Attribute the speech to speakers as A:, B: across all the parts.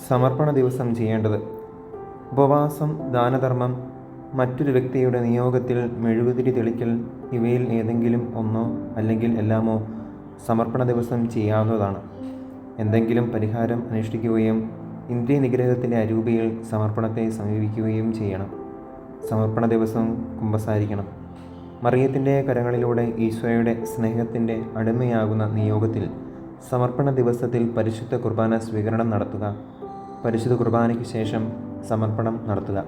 A: സമർപ്പണ ദിവസം ചെയ്യേണ്ടത്. ഉപവാസം, ദാനധർമ്മം, മറ്റൊരു വ്യക്തിയുടെ നിയോഗത്തിൽ മെഴുകുതിരി തെളിക്കൽ ഇവയിൽ ഏതെങ്കിലും ഒന്നോ അല്ലെങ്കിൽ എല്ലാമോ സമർപ്പണ ദിവസം ചെയ്യാവുന്നതാണ്. എന്തെങ്കിലും പരിഹാരം അനുഷ്ഠിക്കുകയും ഇന്ദ്രിയ നിഗ്രഹത്തിൻ്റെ അരൂപിയിൽ സമർപ്പണത്തെ സമീപിക്കുകയും ചെയ്യണം. സമർപ്പണ ദിവസം കുമ്പസാരിക്കണം. മറിയത്തിൻ്റെ കരങ്ങളിലൂടെ ഈശോയുടെ സ്നേഹത്തിൻ്റെ അടിമയാകുന്ന നിയോഗത്തിൽ സമർപ്പണ ദിവസത്തിൽ പരിശുദ്ധ കുർബാന സ്വീകരണം നടത്തുക. പരിശുദ്ധ കുർബാനയ്ക്ക് ശേഷം സമർപ്പണം നടത്തുക.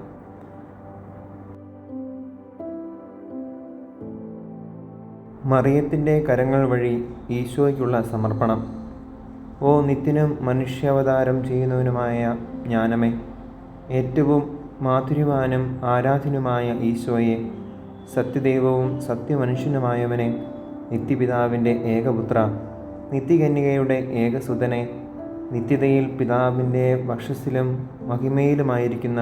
A: മറിയത്തിൻ്റെ കരങ്ങൾ വഴി ഈശോയ്ക്കുള്ള സമർപ്പണം. ഓ നിത്യനും മനുഷ്യാവതാരം ചെയ്യുന്നവനുമായ ജ്ഞാനമേ, ഏറ്റവും മാധുര്യവാനും ആരാധ്യനുമായ ഈശോയെ, സത്യദൈവവും സത്യമനുഷ്യനുമായവനെ, നിത്യപിതാവിൻ്റെ ഏകപുത്ര, നിത്യകന്യകയുടെ ഏകസുതനെ, നിത്യതയിൽ പിതാവിൻ്റെ വക്ഷസ്സിലും മഹിമയിലുമായിരിക്കുന്ന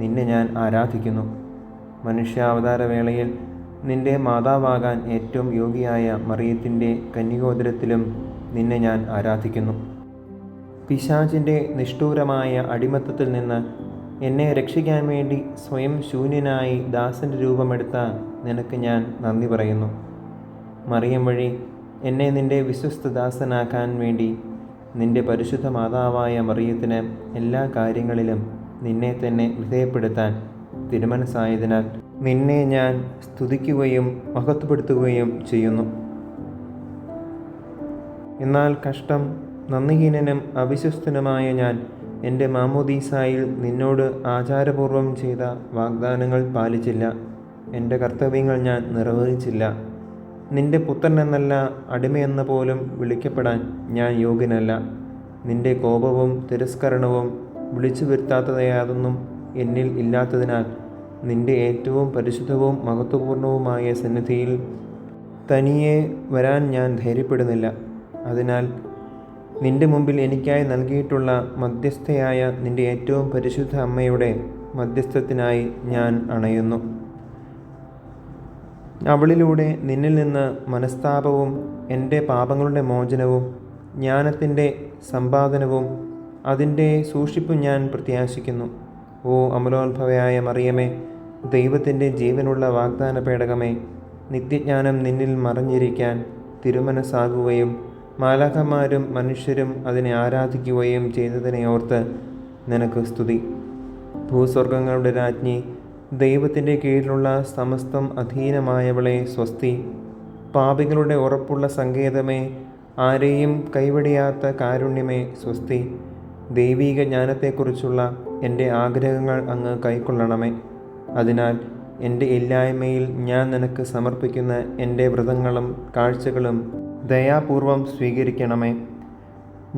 A: നിന്നെ ഞാൻ ആരാധിക്കുന്നു. മനുഷ്യാവതാരവേളയിൽ നിന്റെ മാതാവാകാൻ ഏറ്റവും യോഗ്യയായ മറിയത്തിൻ്റെ കന്യകോദരത്തിലും നിന്നെ ഞാൻ ആരാധിക്കുന്നു. പിശാചിൻ്റെ നിഷ്ഠൂരമായ അടിമത്തത്തിൽ നിന്ന് എന്നെ രക്ഷിക്കാൻ വേണ്ടി സ്വയം ശൂന്യനായി ദാസൻ്റെ രൂപമെടുത്ത നിനക്ക് ഞാൻ നന്ദി പറയുന്നു. മറിയം വഴി എന്നെ നിന്റെ വിശ്വസ്തദാസനാക്കാൻ വേണ്ടി നിന്റെ പരിശുദ്ധ മാതാവായ മറിയത്തിന് എല്ലാ കാര്യങ്ങളിലും നിന്നെ തന്നെ വിധേയപ്പെടുത്താൻ തിരുമനസ്സായതിനാൽ നിന്നെ ഞാൻ സ്തുതിക്കുകയും മഹത്വപ്പെടുത്തുകയും ചെയ്യുന്നു. എന്നാൽ കഷ്ടം, നന്ദിഹീനനും അവിശ്വസ്തനുമായ ഞാൻ എൻ്റെ മാമോദീസായിൽ നിന്നോട് ആചാരപൂർവം ചെയ്ത വാഗ്ദാനങ്ങൾ പാലിച്ചില്ല. എൻ്റെ കർത്തവ്യങ്ങൾ ഞാൻ നിർവഹിച്ചില്ല. നിന്റെ പുത്രൻ എന്നല്ല അടിമയെന്ന പോലും വിളിക്കപ്പെടാൻ ഞാൻ യോഗ്യനല്ല. നിന്റെ കോപവും തിരസ്കരണവും വിളിച്ചു വരുത്താത്തത് യാതൊന്നും എന്നിൽ ഇല്ലാത്തതിനാൽ നിന്റെ ഏറ്റവും പരിശുദ്ധവും മഹത്വപൂർണവുമായ സന്നിധിയിൽ തനിയെ വരാൻ ഞാൻ ധൈര്യപ്പെടുന്നില്ല. അതിനാൽ നിന്റെ മുമ്പിൽ എനിക്കായി നൽകിയിട്ടുള്ള മധ്യസ്ഥയായ നിന്റെ ഏറ്റവും പരിശുദ്ധ അമ്മയുടെ മധ്യസ്ഥത്തിനായി ഞാൻ അണയുന്നു. അവളിലൂടെ നിന്നിൽ നിന്ന് മനസ്താപവും എൻ്റെ പാപങ്ങളുടെ മോചനവും ജ്ഞാനത്തിൻ്റെ സമ്പാദനവും അതിൻ്റെ സൂക്ഷിപ്പും ഞാൻ പ്രത്യാശിക്കുന്നു. ഓ അമലോത്ഭവയായ മറിയമേ, ദൈവത്തിൻ്റെ ജീവനുള്ള വാഗ്ദാന പേടകമേ, നിത്യജ്ഞാനം നിന്നിൽ മറഞ്ഞിരിക്കാൻ തിരുമനസ്സാകുകയും മാലാഖമാരും മനുഷ്യരും അതിനെ ആരാധിക്കുകയും ചെയ്തതിനെ ഓർത്ത് നിനക്ക് സ്തുതി. ഭൂസ്വർഗങ്ങളുടെ രാജ്ഞി, ദൈവത്തിൻ്റെ കീഴിലുള്ള സമസ്തം അധീനമായവളെ സ്വസ്തി. പാപികളുടെ ഉറപ്പുള്ള സങ്കേതമേ, ആരെയും കൈവടിയാത്ത കാരുണ്യമേ സ്വസ്തി. ദൈവീക ജ്ഞാനത്തെക്കുറിച്ചുള്ള എൻ്റെ ആഗ്രഹങ്ങൾ അങ്ങ് കൈക്കൊള്ളണമേ. അതിനാൽ എൻ്റെ ഇല്ലായ്മയിൽ ഞാൻ നിനക്ക് സമർപ്പിക്കുന്ന എൻ്റെ വ്രതങ്ങളും കാഴ്ചകളും ദയാപൂർവം സ്വീകരിക്കണമേ.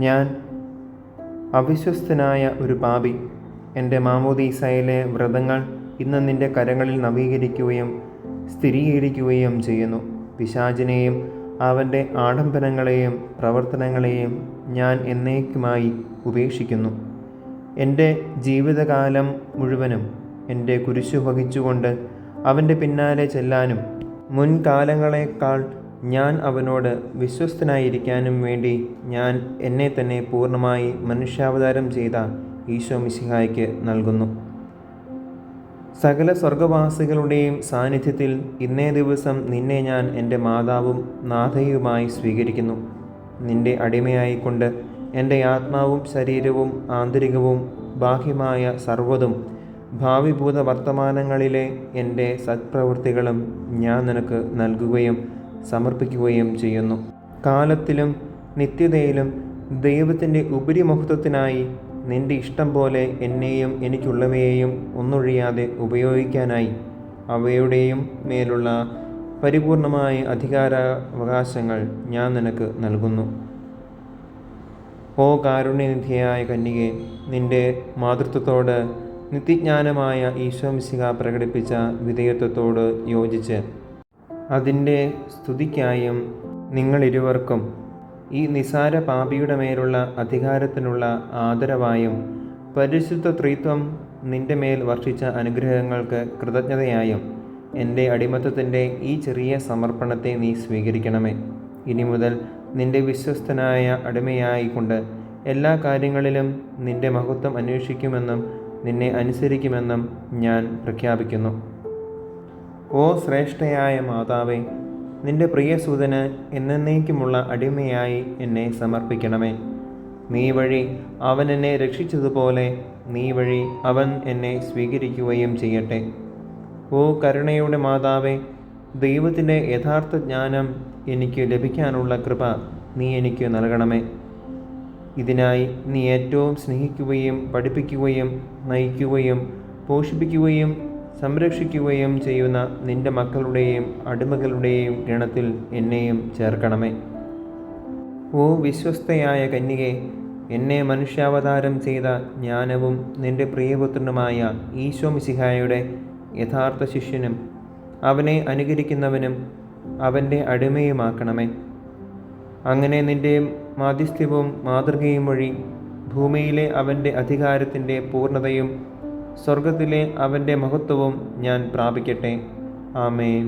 A: ഞാൻ അവിശ്വസ്തനായ ഒരു പാപി. എൻ്റെ മാമോദീസയിലെ വ്രതങ്ങൾ ഇന്ന് നിൻ്റെ കരങ്ങളിൽ നവീകരിക്കുകയും സ്ഥിരീകരിക്കുകയും ചെയ്യുന്നു. പിശാചിനെയും അവൻ്റെ ആഡംബരങ്ങളെയും പ്രവർത്തനങ്ങളെയും ഞാൻ എന്നേക്കുമായി ഉപേക്ഷിക്കുന്നു. എൻ്റെ ജീവിതകാലം മുഴുവനും എൻ്റെ കുരിശു വഹിച്ചുകൊണ്ട് അവൻ്റെ പിന്നാലെ ചെല്ലാനും മുൻകാലങ്ങളെക്കാൾ ഞാൻ അവനോട് വിശ്വസ്തനായിരിക്കാനും വേണ്ടി ഞാൻ എന്നെ തന്നെ പൂർണ്ണമായി മനുഷ്യാവതാരം ചെയ്ത ഈശോ മിശിഹായ്ക്ക് നൽകുന്നു. സകല സ്വർഗവാസികളുടെയും സാന്നിധ്യത്തിൽ ഇന്നേ ദിവസം നിന്നെ ഞാൻ എൻ്റെ മാതാവും നാഥയുമായി സ്വീകരിക്കുന്നു. നിൻ്റെ അടിമയായിക്കൊണ്ട് എൻ്റെ ആത്മാവും ശരീരവും ആന്തരികവും ബാഹ്യമായ സർവ്വതും ഭാവിഭൂത വർത്തമാനങ്ങളിലെ എൻ്റെ സത്പ്രവൃത്തികളും ഞാൻ നിനക്ക് നൽകുകയും സമർപ്പിക്കുകയും ചെയ്യുന്നു. കാലത്തിലും നിത്യതയിലും ദൈവത്തിൻ്റെ ഉപരിമഹത്വത്തിനായി നിൻ്റെ ഇഷ്ടം പോലെ എന്നെയും എനിക്കുള്ളവയെയും ഒന്നൊഴിയാതെ ഉപയോഗിക്കാനായി അവയുടെയും മേലുള്ള പരിപൂർണമായ അധികാരാവകാശങ്ങൾ ഞാൻ നിനക്ക് നൽകുന്നു. ഓ കാരുണ്യനിധിയായ കന്യകേ, നിൻ്റെ മാതൃത്വത്തോട് നിത്യജ്ഞാനമായ ഈശോ മിശിഹാ പ്രകടിപ്പിച്ച വിധേയത്വത്തോട് യോജിച്ച് അതിൻ്റെ സ്തുതിക്കായും നിങ്ങളിരുവർക്കും ഈ നിസാര പാപിയുടെ മേലുള്ള അധികാരത്തിനുള്ള ആദരവായും പരിശുദ്ധ ത്രിത്വം നിൻ്റെ മേൽ വർഷിച്ച അനുഗ്രഹങ്ങൾക്ക് കൃതജ്ഞതയായും എൻ്റെ അടിമത്തത്തിൻ്റെ ഈ ചെറിയ സമർപ്പണത്തെ നീ സ്വീകരിക്കണമേ. ഇനി മുതൽ നിൻ്റെ വിശ്വസ്തനായ അടിമയായിക്കൊണ്ട് എല്ലാ കാര്യങ്ങളിലും നിന്റെ മഹത്വം അന്വേഷിക്കുമെന്നും നിന്നെ അനുസരിക്കുമെന്നും ഞാൻ പ്രഖ്യാപിക്കുന്നു. ഓ ശ്രേഷ്ഠയായ മാതാവേ, നിന്റെ പ്രിയസുതന് എന്നേക്കുമുള്ള അടിമയായി എന്നെ സമർപ്പിക്കണമേ. നീ വഴി അവൻ എന്നെ രക്ഷിച്ചതുപോലെ നീ വഴി അവൻ എന്നെ സ്വീകരിക്കുകയും ചെയ്യട്ടെ. ഓ കരുണയുടെ മാതാവേ, ദൈവത്തിൻ്റെ യഥാർത്ഥ ജ്ഞാനം എനിക്ക് ലഭിക്കാനുള്ള കൃപ നീ എനിക്ക് നൽകണമേ. ഇതിനായി നീ ഏറ്റവും സ്നേഹിക്കുകയും പഠിപ്പിക്കുകയും നയിക്കുകയും പോഷിപ്പിക്കുകയും സംരക്ഷിക്കുകയും ചെയ്യുന്ന നിന്റെ മക്കളുടെയും അടിമകളുടെയും ഗണത്തിൽ എന്നെയും ചേർക്കണമേ. ഓ വിശ്വസ്തയായ കന്യകേ, എന്നെ മനുഷ്യാവതാരം ചെയ്ത ജ്ഞാനവും നിന്റെ പ്രിയപുത്രനുമായ ഈശോ മിശിഹായുടെ യഥാർത്ഥ ശിഷ്യനും അവനെ അനുകരിക്കുന്നവനും അവൻ്റെ അടിമയുമാക്കണമേ. അങ്ങനെ നിന്റെ മാധ്യസ്ഥ്യവും മാതൃകയും വഴി ഭൂമിയിലെ അവൻ്റെ അധികാരത്തിൻ്റെ പൂർണ്ണതയും സ്വർഗത്തിലെ അവൻ്റെ മഹത്വവും ഞാൻ പ്രാപിക്കട്ടെ. ആമേൻ.